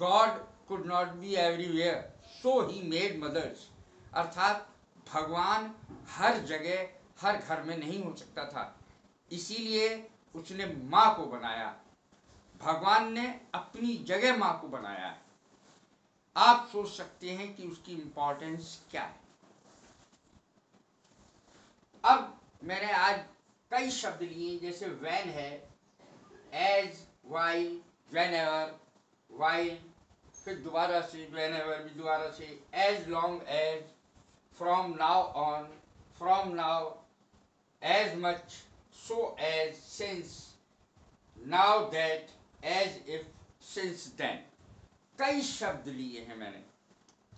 God could not be everywhere so he made mothers, अर्थात भगवान हर जगह हर घर में नहीं हो सकता था, इसीलिए उसने माँ को बनाया। भगवान ने अपनी जगह माँ को बनाया है। आप सोच सकते हैं कि उसकी इंपॉर्टेंस क्या है। अब मैंने आज कई शब्द लिए, जैसे व्हेन है, एज, व्हाइल, व्हेनेवर, व्हाइल, फिर दोबारा से व्हेनेवर, भी दोबारा से as long as, from now on, from now, as much, so as, since, now that, as if, since then. कई शब्द लिए हैं मैंने,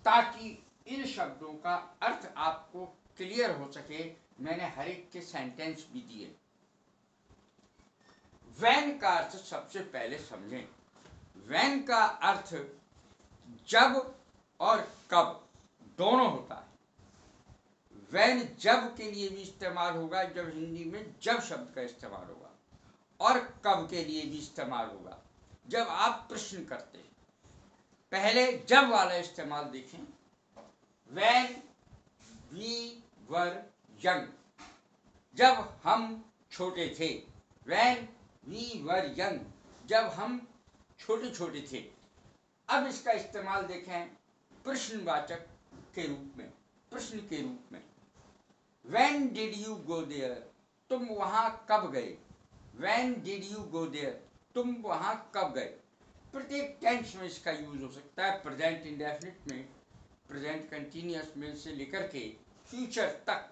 ताकि इन शब्दों का अर्थ आपको क्लियर हो सके। मैंने हर एक के सेंटेंस भी दिए। व्हेन का अर्थ सबसे पहले समझें। व्हेन का अर्थ जब और कब दोनों होता है। व्हेन जब के लिए भी इस्तेमाल होगा, जब हिंदी में जब शब्द का इस्तेमाल होगा, और कब के लिए भी इस्तेमाल होगा, जब आप प्रश्न करते हैं। पहले जब वाला इस्तेमाल देखें। व्हेन वी वर यंग, जब हम छोटे थे। व्हेन वी वर यंग, जब हम छोटे छोटे थे। अब इसका इस्तेमाल देखें प्रश्नवाचक के रूप में, प्रश्न के रूप में। When did you go there, तुम वहां कब गए। When did you go there, तुम वहां कब गए। प्रत्येक टेंस में इसका यूज हो सकता है। प्रेजेंट इंडेफिनिट में, प्रेजेंट कंटिन्यूअस में से लेकर के फ्यूचर तक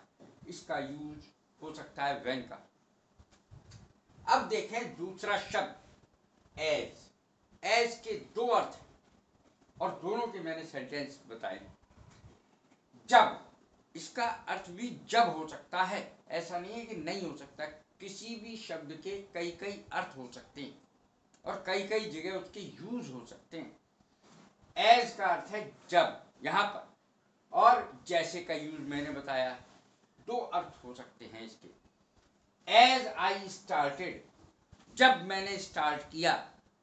इसका यूज हो सकता है व्हेन का। अब देखें दूसरा शब्द एज। एज के दो अर्थ हैं और दोनों के मैंने सेंटेंस बताए। जब, इसका अर्थ भी जब हो सकता है, ऐसा नहीं है कि नहीं हो सकता। किसी भी शब्द के कई कई अर्थ हो सकते हैं और कई कई जगह उसके यूज हो सकते हैं। एज का अर्थ है जब, यहां पर, और जैसे का यूज मैंने बताया। दो अर्थ हो सकते हैं इसके। एज आई स्टार्टेड, जब मैंने स्टार्ट किया,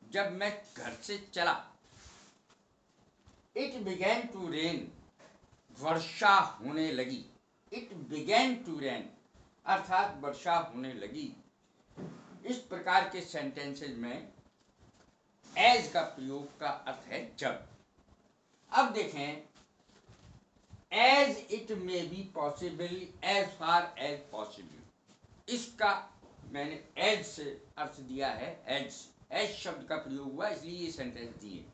जब मैं घर से चला। इट बिगेन टू रेन, वर्षा होने लगी। इट बिगेन टू रेन, अर्थात वर्षा होने लगी। इस प्रकार के सेंटेंसेज में एज का प्रयोग का अर्थ है जब। अब देखें as it may be possible, as far as possible, इसका मैंने एज से अर्थ दिया है। एज, एज शब्द का प्रयोग हुआ, इसलिए ये सेंटेंस दिए।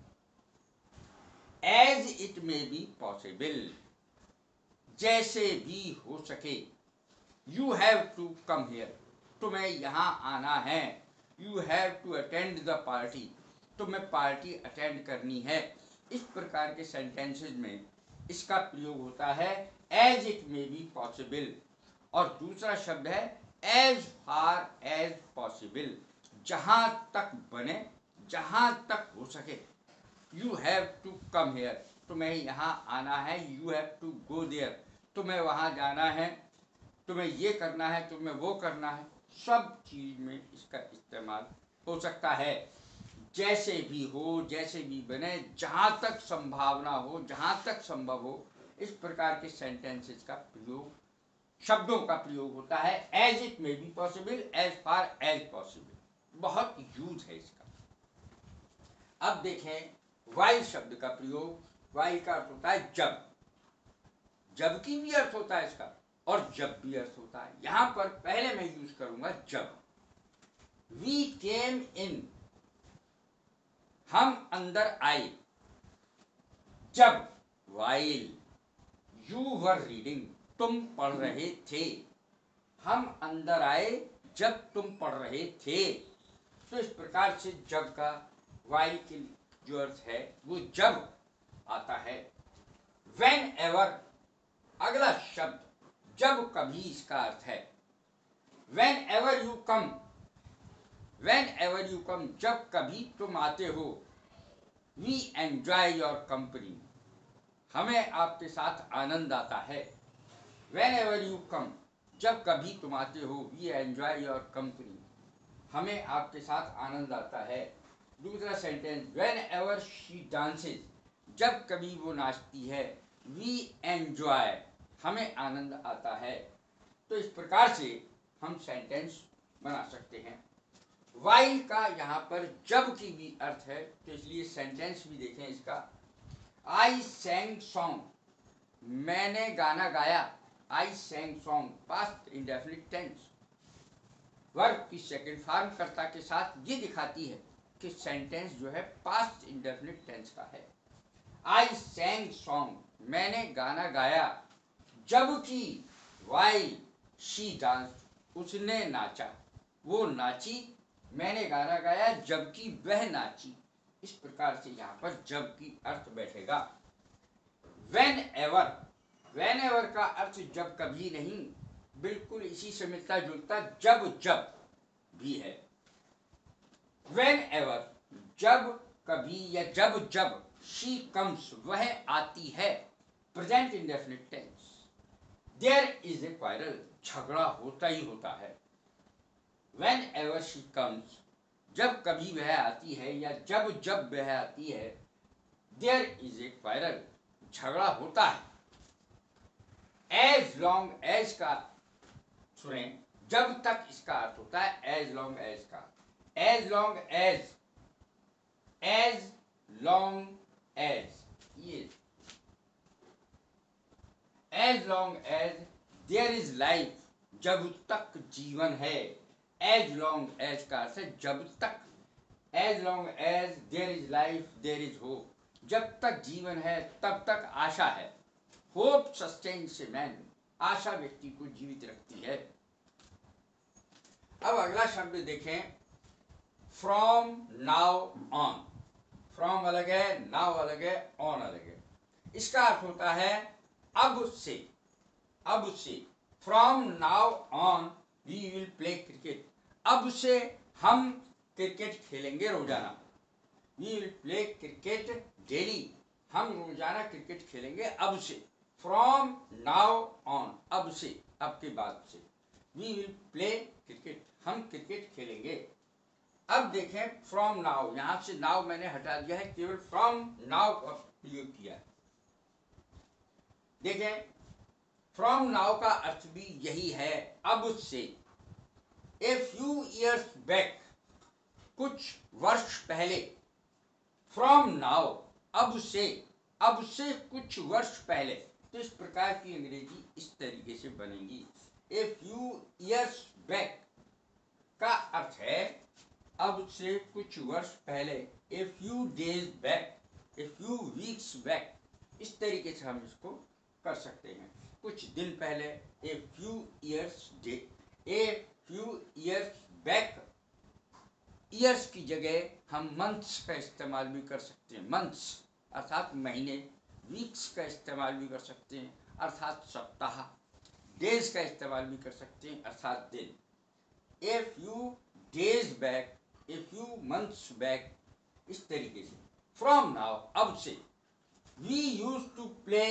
As it may be possible, जैसे भी हो सके। You have to come here, तुम्हें यहां आना है। You have to attend the party, तुम्हें पार्टी अटेंड करनी है। इस प्रकार के सेंटेंसेज में इसका प्रयोग होता है as it may be possible. और दूसरा शब्द है एज फार एज पॉसिबल, जहां तक बने, जहां तक हो सके। You have to come here, तुम्हें यहाँ आना है। You have to go there, तुम्हें वहाँ जाना है, तुम्हें ये करना है, तुम्हें वो करना है। सब चीज में इसका इस्तेमाल हो सकता है। जैसे भी हो, जैसे भी बने, जहाँ तक संभावना हो, जहाँ तक संभव हो, इस प्रकार के सेंटेंसेस का प्रयोग, शब्दों का प्रयोग होता है। As it may be possible, as far as possible, बहुत यूज है इसका। अब देखें वाइल शब्द का प्रयोग। वाइल का अर्थ होता है जब, जबकि भी अर्थ होता है इसका, और जब भी अर्थ होता है। यहां पर पहले मैं यूज करूंगा जब। वी केम इन, हम अंदर आए। जब, वाइल। यू वर रीडिंग, तुम पढ़ रहे थे। हम अंदर आए जब तुम पढ़ रहे थे। तो इस प्रकार से जब का वाइल के जो अर्थ है वो जब आता है। वेन एवर, अगला शब्द जब कभी, इसका अर्थ है when ever you come. When ever you come, जब कभी तुम आते हो। वी एंजॉय योर कंपनी, हमें आपके साथ आनंद आता है। वेन एवर यू कम, जब कभी तुम आते हो। वी एंजॉय योर कंपनी, हमें आपके साथ आनंद आता है। दूसरा sentence, when ever she dances, जब कभी वो नाचती है, वी एंजॉय, हमें आनंद आता है। तो इस प्रकार से हम सेंटेंस बना सकते हैं। वाइल का यहाँ पर जब की भी अर्थ है, तो इसलिए सेंटेंस भी देखें इसका। आई सैंग सॉन्ग, मैंने गाना गाया। I sang song, past indefinite tense, verb की सेकंड फॉर्म कर्ता के साथ ये दिखाती है कि सेंटेंस जो है पास्ट इंडेफिनिट टेंस का है। आई सैंग सॉन्ग, मैंने गाना गाया, जबकि वाइल शी डांस, उसने नाचा, वो नाची, मैंने गाना गाया जबकि वह नाची। इस प्रकार से यहाँ पर जब की अर्थ बैठेगा। वेन एवर, वेन एवर का अर्थ जब कभी नहीं, बिल्कुल इसी से मिलता जुलता जब जब भी है। वेन एवर, जब कभी या जब जब, शी कम्स, वह आती है, present indefinite tense. There is a quarrel, झगड़ा होता ही होता है। वेन एवर शी कम्स, जब कभी वह आती है या जब जब वह आती है, देयर इज ए क्वारल, झगड़ा होता है। एज लॉन्ग एज का सुने, जब तक इसका अर्थ होता है एज लॉन्ग एज का। As long as, as long as, ये as long as there is life, जब तक जीवन है। एज लॉन्ग एज का अर्थ है जब तक। As long as there is life there is hope, जब तक जीवन है तब तक आशा है। होप सस्टेन्स ए मैन, आशा व्यक्ति को जीवित रखती है। अब अगला शब्द देखें, फ्रॉम नाउ ऑन। फ्रॉम अलग है, नाउ अलग है, ऑन अलग है। इसका अर्थ होता है अब से, अब से। From now on we will play cricket, अब से हम क्रिकेट खेलेंगे रोजाना। We will play cricket daily, हम रोजाना क्रिकेट खेलेंगे अब से। फ्रॉम नाउ ऑन, अब से, अब के बाद से। वी विल प्ले क्रिकेट, हम क्रिकेट खेलेंगे। अब देखें फ्रॉम नाउ, यहां से नाउ मैंने हटा दिया है, केवल फ्रॉम नाउ का प्रयोग किया है। देखें फ्रॉम नाउ का अर्थ भी यही है, अब से। ए फ्यू ईयर्स बैक, कुछ वर्ष पहले। फ्रॉम नाउ, अब से, अब से कुछ वर्ष पहले। तो इस प्रकार की अंग्रेजी इस तरीके से बनेगी। ए फ्यू ईयर्स बैक का अर्थ है अब से कुछ वर्ष पहले। ए few days back, a few weeks back, इस तरीके से हम इसको कर सकते हैं। कुछ दिन पहले, a few years day, a few years back. Years की जगह हम मंथ्स का इस्तेमाल भी कर सकते हैं, मंथ्स अर्थात महीने। वीक्स का इस्तेमाल भी कर सकते हैं अर्थात सप्ताह। डेज का इस्तेमाल भी कर सकते हैं अर्थात दिन। A few days back, a few months back, इस तरीके से। फ्रॉम नाउ, अब से। We use to play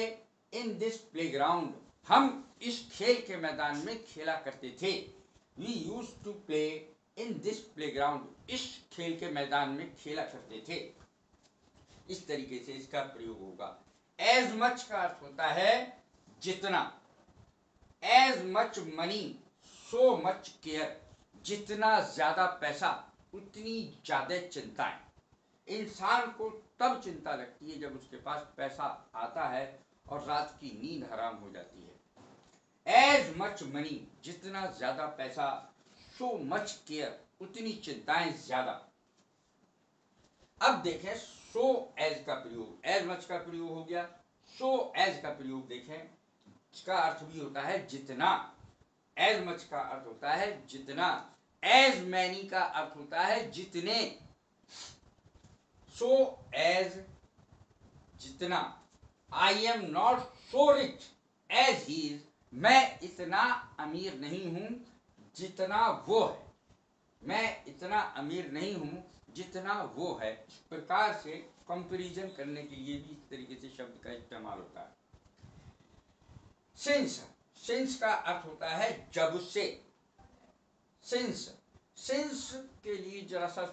in this playground, हम इस खेल के मैदान में खेला करते थे। We use to play in this playground, इस खेल के मैदान में खेला करते थे। इस तरीके से इसका प्रयोग होगा। एज मच का अर्थ होता है जितना। As much money, so much care, जितना ज्यादा पैसा उतनी ज्यादा चिंताएं। इंसान को तब चिंता लगती है जब उसके पास पैसा आता है और रात की नींद हराम हो जाती है। एज मच मनी, जितना ज्यादा पैसा, सो मच केयर, उतनी चिंताएं ज्यादा। अब देखें सो एज का प्रयोग, एज मच का प्रयोग हो गया, सो एज का प्रयोग देखें। इसका अर्थ भी होता है जितना। एज मच का अर्थ होता है जितना। एज मैनी का अर्थ होता है जितने। सो एज, जितना। I am not so rich as he is, मैं इतना अमीर नहीं हूं जितना वो है। मैं इतना अमीर नहीं हूं जितना वो है। इस प्रकार से कंपैरिजन करने के लिए भी इस तरीके से शब्द का इस्तेमाल होता है। सिंस, सिंस का अर्थ होता है जब से। सिंस, सिंस के लिए जरा सा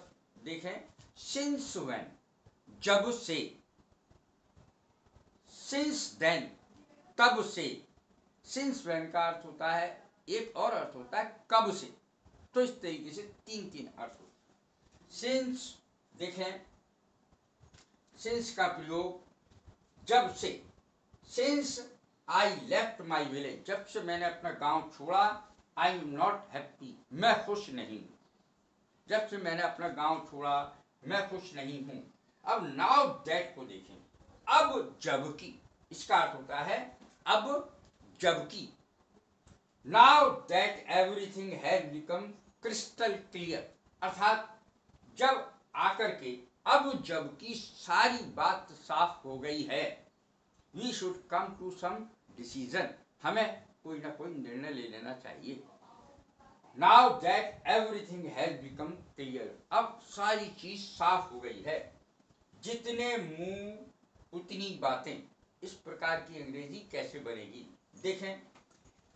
देखें। सिंस व्हेन जब से, सिंस देन तब से। सिंस व्हेन का अर्थ होता है, एक और अर्थ होता है कब से। तो इस तरीके से तीन तीन अर्थ होते। सिंस देखें, सिंस का प्रयोग जब से, since I left my village, जब से मैंने अपना गांव छोड़ा, आई एम नॉट हैप्पी, मैं खुश नहीं हूं। जब से मैंने अपना गांव छोड़ा मैं खुश नहीं हूं। अब नाउ दैट को देखें, अब जबकि, इसका अर्थ होता है अब जबकि। Now that everything has become crystal clear, अर्थात जब आकर के, अब जबकि सारी बात साफ हो गई है। We should come to some decision, हमें कोई ना कोई निर्णय ले लेना चाहिए। Now that everything has become clear, अब सारी चीज साफ हो गई है। जितने मुंह उतनी बातें, इस प्रकार की अंग्रेजी कैसे बनेगी? देखें,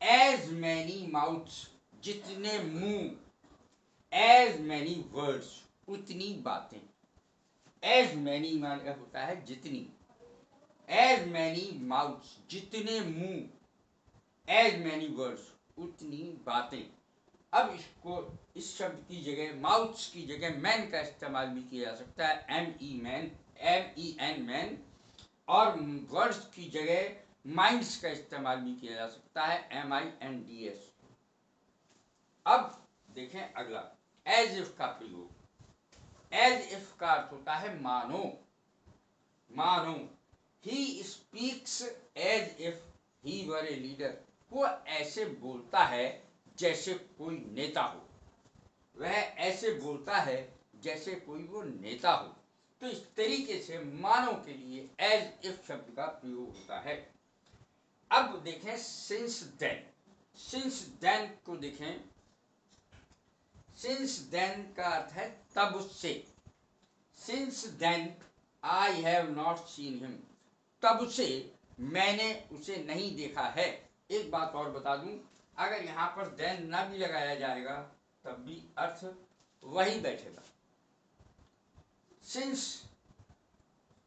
एज मैनी माउथ्स, जितने मुंह, एज मैनी वर्ड्स, उतनी बातें। एज मैनी माने होता है जितनी, एज मैनी माउथ्स, जितने मुंह, एज मैनी वर्ड्स, उतनी बातें। अब इसको, इस शब्द की जगह, माउथ्स की जगह मैन का इस्तेमाल भी किया जा सकता है, MEN मैन, और वर्ड्स की जगह माइंड्स का इस्तेमाल भी किया जा सकता है, MINDS। अब देखें अगला, एज इफ का प्रयोग। एज इफ का अर्थ होता है मानो, मानो। He speaks as if he were a leader, वो ऐसे बोलता है जैसे कोई नेता हो, वह ऐसे बोलता है जैसे कोई वो नेता हो। तो इस तरीके से मानो के लिए एज इफ शब्द का प्रयोग होता है। अब देखें सिंस देन, सिंस देन को देखें, सिंस देन का अर्थ है तब से। Since then I have not seen him, तब से मैंने उसे नहीं देखा है। एक बात और बता दूं, अगर यहां पर देन ना भी लगाया जाएगा तब भी अर्थ वही बैठेगा। Since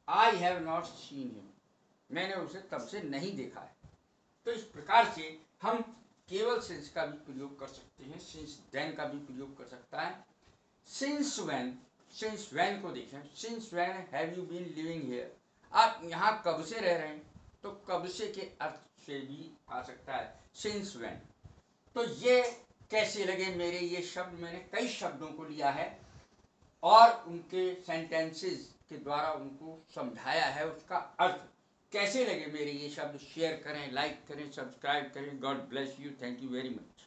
I have not seen him, मैंने उसे तब से नहीं देखा है। तो इस प्रकार से हम केवल सिंस का भी प्रयोग कर सकते हैं, सिंस देन का भी प्रयोग कर सकता है। सिंस व्हेन, सिंस व्हेन को देखें, since when have you been living here, आप यहाँ कब से रह रहे हैं, तो कब से के अर्थ से भी आ सकता है सिंस व्हेन। तो ये कैसे लगे मेरे ये शब्द, मैंने कई शब्दों को लिया है और उनके सेंटेंसेस के द्वारा उनको समझाया है, उसका अर्थ कैसे लगे मेरे ये शब्द। शेयर करें, लाइक करें, सब्सक्राइब करें। God bless you, thank you very much.